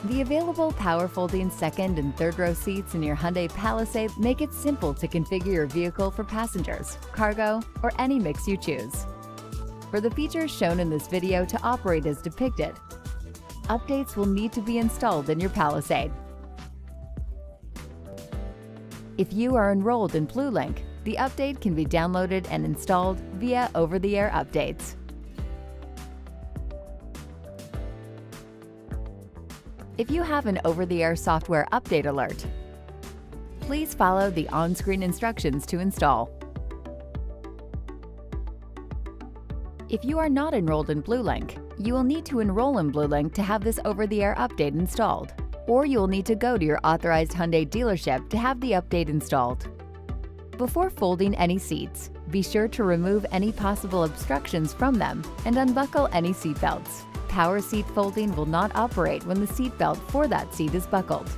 The available power-folding second and third row seats in your Hyundai Palisade make it simple to configure your vehicle for passengers, cargo, or any mix you choose. For the features shown in this video to operate as depicted, updates will need to be installed in your Palisade. If you are enrolled in BlueLink, the update can be downloaded and installed via over-the-air updates. If you have an over-the-air software update alert, please follow the on-screen instructions to install. If you are not enrolled in BlueLink, you will need to enroll in BlueLink to have this over-the-air update installed, or you will need to go to your authorized Hyundai dealership to have the update installed. Before folding any seats, be sure to remove any possible obstructions from them and unbuckle any seat belts. Power seat folding will not operate when the seat belt for that seat is buckled.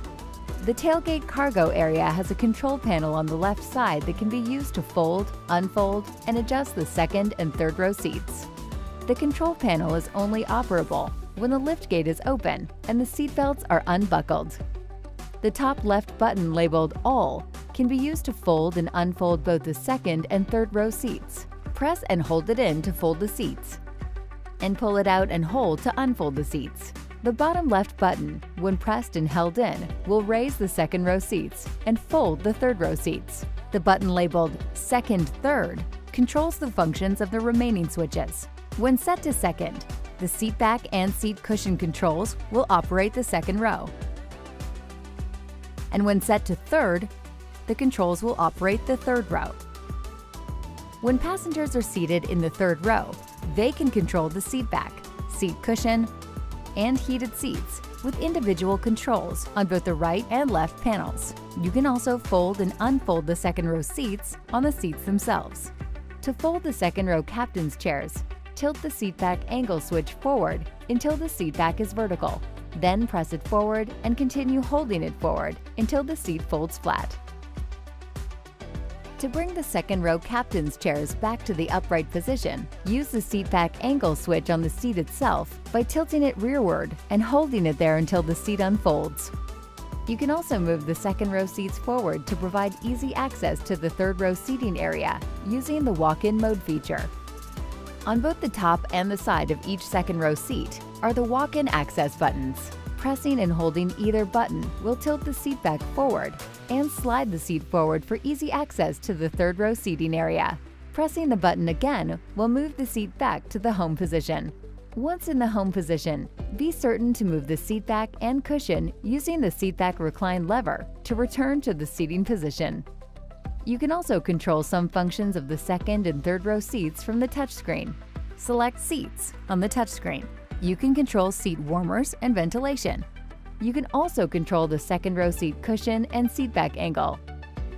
The tailgate cargo area has a control panel on the left side that can be used to fold, unfold, and adjust the second and third row seats. The control panel is only operable when the liftgate is open and the seat belts are unbuckled. The top left button labeled All can be used to fold and unfold both the second and third row seats. Press and hold it in to fold the seats, and pull it out and hold to unfold the seats. The bottom left button, when pressed and held in, will raise the second row seats and fold the third row seats. The button labeled Second Third controls the functions of the remaining switches. When set to second, the seat back and seat cushion controls will operate the second row. And when set to third, the controls will operate the third row. When passengers are seated in the third row, they can control the seat back, seat cushion, and heated seats with individual controls on both the right and left panels. You can also fold and unfold the second row seats on the seats themselves. To fold the second row captain's chairs, tilt the seat back angle switch forward until the seat back is vertical. Then press it forward and continue holding it forward until the seat folds flat. To bring the second row captain's chairs back to the upright position, use the seat back angle switch on the seat itself by tilting it rearward and holding it there until the seat unfolds. You can also move the second row seats forward to provide easy access to the third row seating area using the walk-in mode feature. On both the top and the side of each second row seat are the walk-in access buttons. Pressing and holding either button will tilt the seat back forward and slide the seat forward for easy access to the third row seating area. Pressing the button again will move the seat back to the home position. Once in the home position, be certain to move the seat back and cushion using the seat back recline lever to return to the seating position. You can also control some functions of the second and third row seats from the touchscreen. Select Seats on the touchscreen. You can control seat warmers and ventilation. You can also control the second row seat cushion and seat back angle.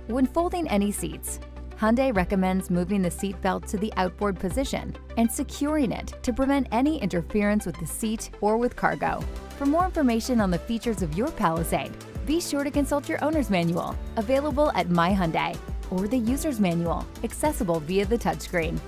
When folding any seats, Hyundai recommends moving the seat belt to the outboard position and securing it to prevent any interference with the seat or with cargo. For more information on the features of your Palisade, be sure to consult your owner's manual, available at My Hyundai, or the user's manual, accessible via the touchscreen.